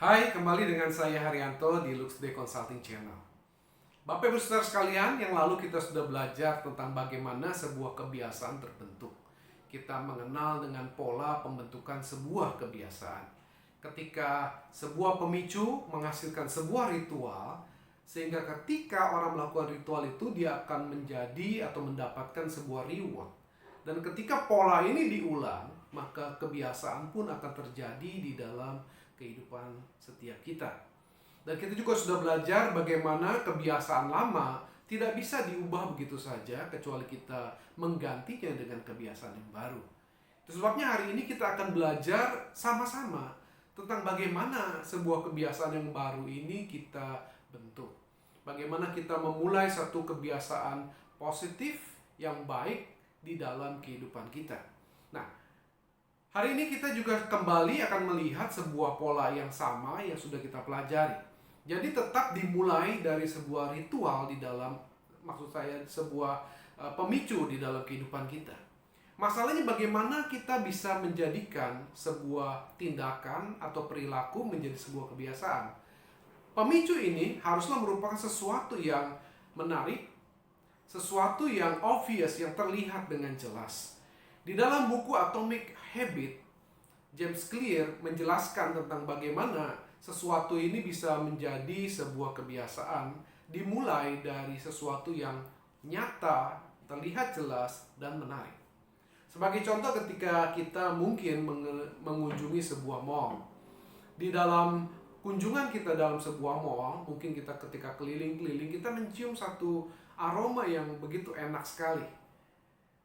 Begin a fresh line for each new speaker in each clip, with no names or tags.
Hai, kembali dengan saya Haryanto di Lux Day Consulting Channel. Bapak Ibu Saudara sekalian, yang lalu kita sudah belajar tentang bagaimana sebuah kebiasaan terbentuk. Kita mengenal dengan pola pembentukan sebuah kebiasaan. Ketika sebuah pemicu menghasilkan sebuah ritual, sehingga ketika orang melakukan ritual itu dia akan menjadi atau mendapatkan sebuah reward. Dan ketika pola ini diulang, maka kebiasaan pun akan terjadi di dalam kehidupan setiap kita. Dan kita juga sudah belajar bagaimana kebiasaan lama tidak bisa diubah begitu saja kecuali kita menggantinya dengan kebiasaan yang baru. Itu sebabnya hari ini kita akan belajar sama-sama tentang bagaimana sebuah kebiasaan yang baru ini kita bentuk. Bagaimana kita memulai satu kebiasaan positif yang baik di dalam kehidupan kita. Nah, hari ini kita juga kembali akan melihat sebuah pola yang sama yang sudah kita pelajari. Jadi tetap dimulai dari sebuah ritual di dalam, maksud saya sebuah pemicu di dalam kehidupan kita. Masalahnya bagaimana kita bisa menjadikan sebuah tindakan atau perilaku menjadi sebuah kebiasaan. Pemicu ini haruslah merupakan sesuatu yang menarik, sesuatu yang obvious, yang terlihat dengan jelas. Di dalam buku Atomic Habit, James Clear menjelaskan tentang bagaimana sesuatu ini bisa menjadi sebuah kebiasaan dimulai dari sesuatu yang nyata, terlihat jelas, dan menarik. Sebagai contoh, ketika kita mungkin mengunjungi sebuah mall. Di dalam kunjungan kita dalam sebuah mall, mungkin kita ketika keliling-keliling, kita mencium satu aroma yang begitu enak sekali.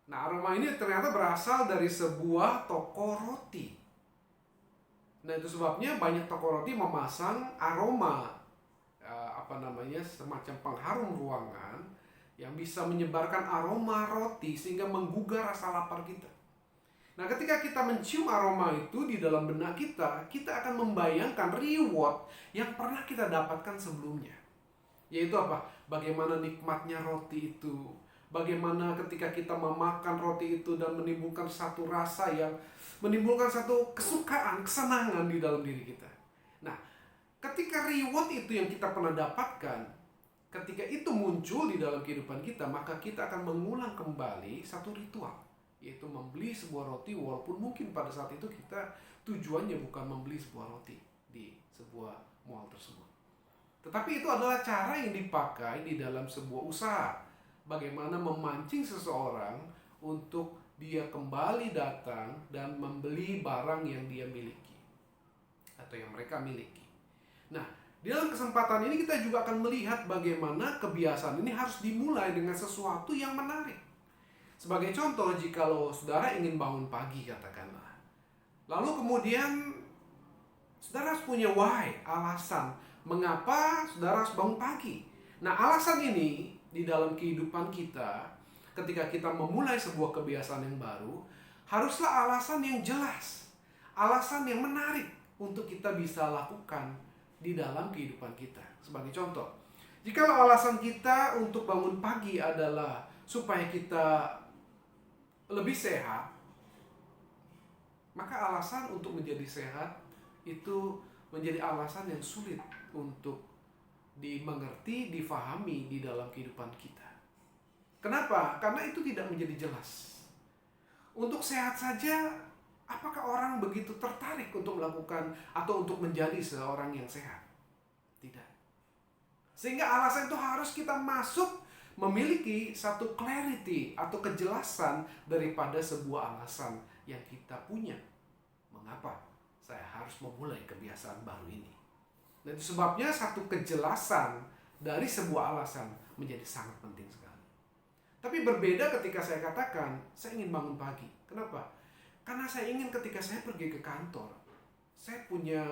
Nah, aroma ini ternyata berasal dari sebuah toko roti. Nah, itu sebabnya banyak toko roti memasang aroma semacam pengharum ruangan yang bisa menyebarkan aroma roti sehingga menggugah rasa lapar kita. Nah, ketika kita mencium aroma itu di dalam benak kita, kita akan membayangkan reward yang pernah kita dapatkan sebelumnya. Yaitu apa? Bagaimana nikmatnya roti itu. Bagaimana ketika kita memakan roti itu dan menimbulkan satu rasa yang menimbulkan satu kesukaan, kesenangan di dalam diri kita. Nah, ketika reward itu yang kita pernah dapatkan, ketika itu muncul di dalam kehidupan kita, maka kita akan mengulang kembali satu ritual, yaitu membeli sebuah roti, walaupun mungkin pada saat itu kita tujuannya bukan membeli sebuah roti di sebuah mall tersebut. Tetapi itu adalah cara yang dipakai di dalam sebuah usaha. Bagaimana memancing seseorang untuk dia kembali datang dan membeli barang yang dia miliki atau yang mereka miliki. Nah, di dalam kesempatan ini kita juga akan melihat bagaimana kebiasaan ini harus dimulai dengan sesuatu yang menarik. Sebagai contoh, jikalau saudara ingin bangun pagi katakanlah, lalu kemudian saudara harus punya why, alasan mengapa saudara harus bangun pagi. Nah, alasan ini di dalam kehidupan kita, ketika kita memulai sebuah kebiasaan yang baru, haruslah alasan yang jelas, alasan yang menarik untuk kita bisa lakukan di dalam kehidupan kita. Sebagai contoh, jika alasan kita untuk bangun pagi adalah supaya kita lebih sehat, maka alasan untuk menjadi sehat itu menjadi alasan yang sulit untuk dimengerti, difahami di dalam kehidupan kita. Kenapa? Karena itu tidak menjadi jelas. Untuk sehat saja, apakah orang begitu tertarik untuk melakukan atau untuk menjadi seorang yang sehat? Tidak. Sehingga alasan itu harus kita masuk memiliki satu clarity atau kejelasan daripada sebuah alasan yang kita punya. Mengapa saya harus memulai kebiasaan baru ini? Dan itu sebabnya satu kejelasan dari sebuah alasan menjadi sangat penting sekali. Tapi berbeda ketika saya katakan, saya ingin bangun pagi. Kenapa? Karena saya ingin ketika saya pergi ke kantor, saya punya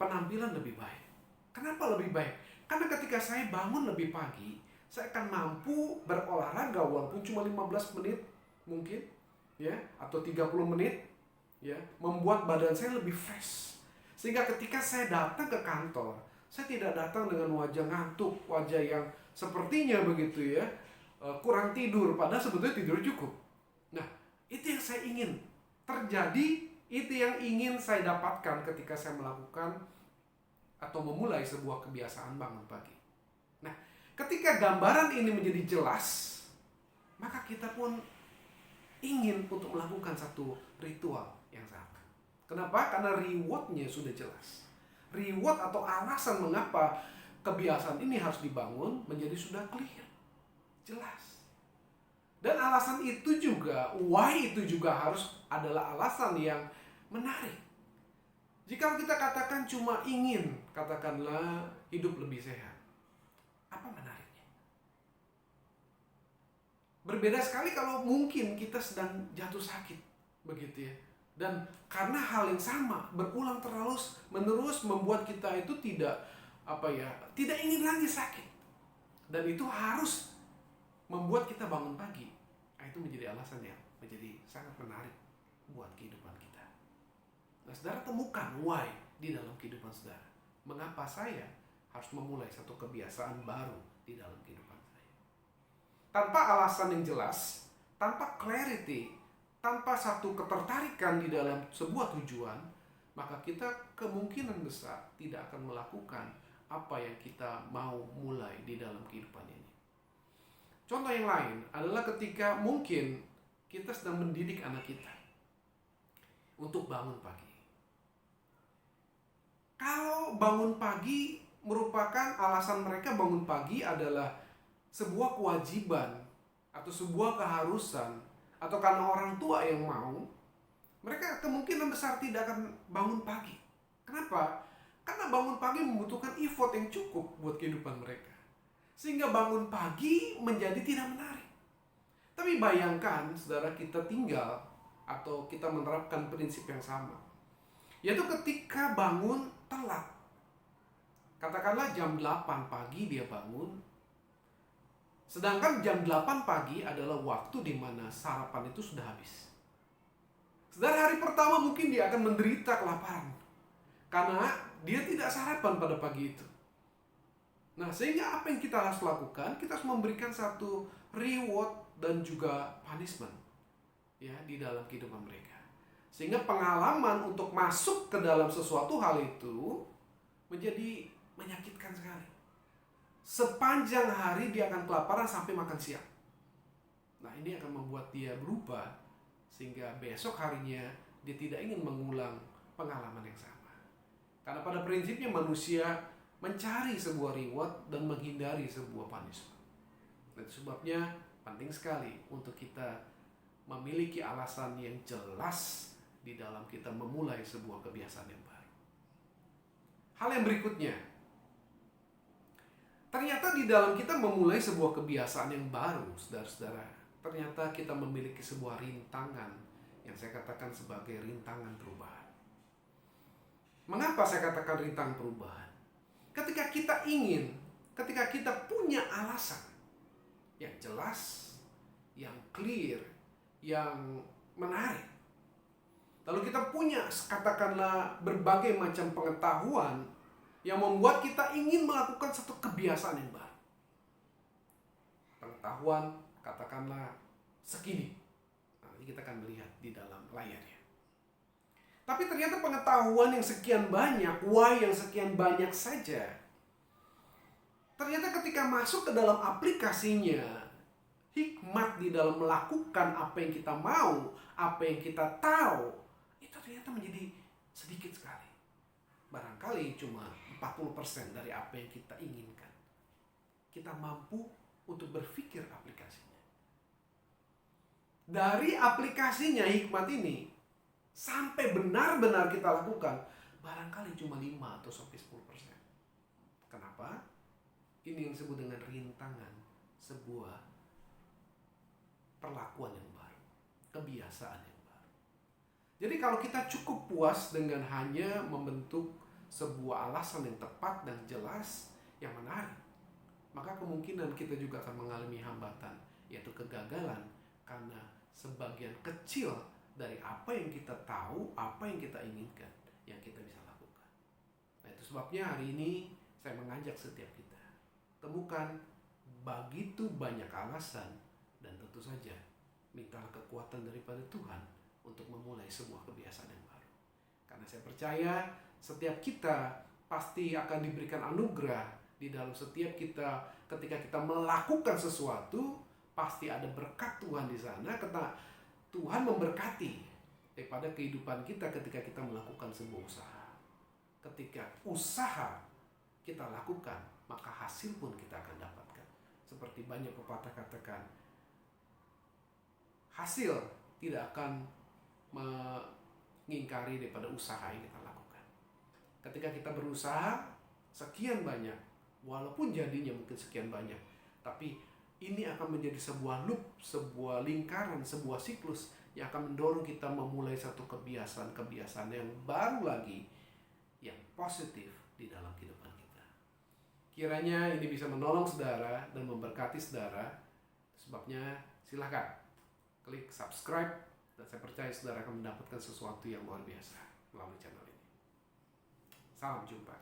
penampilan lebih baik. Kenapa lebih baik? Karena ketika saya bangun lebih pagi, saya akan mampu berolahraga walaupun cuma 15 menit mungkin, ya, atau 30 menit, ya, membuat badan saya lebih fresh. Sehingga ketika saya datang ke kantor, saya tidak datang dengan wajah ngantuk, wajah yang sepertinya begitu ya, kurang tidur, padahal sebetulnya tidur cukup. Nah, itu yang saya ingin terjadi, Itu yang ingin saya dapatkan ketika saya melakukan atau memulai sebuah kebiasaan bangun pagi. Nah, ketika gambaran ini menjadi jelas, maka kita pun ingin untuk melakukan satu ritual yang sama. Kenapa? Karena rewardnya sudah jelas. Reward atau alasan mengapa kebiasaan ini harus dibangun menjadi sudah clear, jelas. Dan alasan itu juga, why itu juga harus adalah alasan yang menarik. Jika kita katakan cuma ingin, katakanlah hidup lebih sehat, apa menariknya? Berbeda sekali kalau mungkin kita sedang jatuh sakit, begitu ya. Dan karena hal yang sama berulang terus menerus membuat kita itu tidak ingin lagi sakit. Dan itu harus membuat kita bangun pagi. Nah, itu menjadi alasan yang menjadi sangat menarik buat kehidupan kita. Nah, saudara temukan why di dalam kehidupan saudara. Mengapa saya harus memulai satu kebiasaan baru di dalam kehidupan saya. Tanpa alasan yang jelas, tanpa clarity, tanpa satu ketertarikan di dalam sebuah tujuan, maka kita kemungkinan besar tidak akan melakukan apa yang kita mau mulai di dalam kehidupan ini. Contoh yang lain adalah ketika mungkin kita sedang mendidik anak kita untuk bangun pagi. Kalau bangun pagi merupakan alasan mereka bangun pagi adalah sebuah kewajiban atau sebuah keharusan atau karena orang tua yang mau, mereka kemungkinan besar tidak akan bangun pagi. Kenapa? Karena bangun pagi membutuhkan effort yang cukup buat kehidupan mereka. Sehingga bangun pagi menjadi tidak menarik. Tapi bayangkan saudara kita tinggal atau kita menerapkan prinsip yang sama. Yaitu ketika bangun telat. Katakanlah jam 8 pagi dia bangun. Sedangkan jam 8 pagi adalah waktu di mana sarapan itu sudah habis. Saudara, hari pertama mungkin dia akan menderita kelaparan. Karena dia tidak sarapan pada pagi itu. Nah, sehingga apa yang kita harus lakukan? Kita harus memberikan satu reward dan juga punishment ya di dalam kehidupan mereka. Sehingga pengalaman untuk masuk ke dalam sesuatu hal itu menjadi menyakitkan sekali. Sepanjang hari dia akan kelaparan sampai makan siang. Nah, ini akan membuat dia berubah sehingga besok harinya dia tidak ingin mengulang pengalaman yang sama. Karena pada prinsipnya manusia mencari sebuah reward dan menghindari sebuah punishment. Dan sebabnya penting sekali untuk kita memiliki alasan yang jelas di dalam kita memulai sebuah kebiasaan yang baru. Hal yang berikutnya, ternyata di dalam kita memulai sebuah kebiasaan yang baru, saudara-saudara, ternyata kita memiliki sebuah rintangan yang saya katakan sebagai rintangan perubahan. Mengapa saya katakan rintangan perubahan? Ketika kita punya alasan yang jelas, yang clear, yang menarik, lalu kita punya katakanlah berbagai macam pengetahuan yang membuat kita ingin melakukan satu kebiasaan yang baru. Pengetahuan katakanlah segini. Nanti kita akan melihat di dalam layarnya. Tapi ternyata pengetahuan yang sekian banyak, why yang sekian banyak saja, ternyata ketika masuk ke dalam aplikasinya, hikmat di dalam melakukan apa yang kita mau, apa yang kita tahu, itu ternyata menjadi sedikit sekali. Barangkali cuma 40% dari apa yang kita inginkan. Kita mampu untuk berpikir aplikasinya. Dari aplikasinya hikmat ini, sampai benar-benar kita lakukan, barangkali cuma 5 atau sampai 10%. Kenapa? Ini yang disebut dengan rintangan sebuah perlakuan yang baru, kebiasaan yang baru. Jadi kalau kita cukup puas dengan hanya membentuk sebuah alasan yang tepat dan jelas yang menarik, maka kemungkinan kita juga akan mengalami hambatan, yaitu kegagalan, karena sebagian kecil dari apa yang kita tahu, apa yang kita inginkan, yang kita bisa lakukan. Nah, itu sebabnya hari ini saya mengajak setiap kita, temukan begitu banyak alasan, dan tentu saja minta kekuatan daripada Tuhan untuk memulai sebuah kebiasaan yang baru. Karena saya percaya setiap kita pasti akan diberikan anugerah di dalam setiap kita. Ketika kita melakukan sesuatu, pasti ada berkat Tuhan di sana. Karena Tuhan memberkati daripada kehidupan kita ketika kita melakukan sebuah usaha. Ketika usaha kita lakukan, maka hasil pun kita akan dapatkan. Seperti banyak pepatah katakan, hasil tidak akan mengingkari daripada usaha yang kita lakukan. Ketika kita berusaha sekian banyak, walaupun jadinya mungkin sekian banyak, tapi ini akan menjadi sebuah loop, sebuah lingkaran, sebuah siklus yang akan mendorong kita memulai satu kebiasaan-kebiasaan yang baru lagi, yang positif di dalam kehidupan kita. Kiranya ini bisa menolong saudara dan memberkati saudara. Sebabnya silakan klik subscribe, dan saya percaya saudara akan mendapatkan sesuatu yang luar biasa melalui channel ini. Salam jumpa.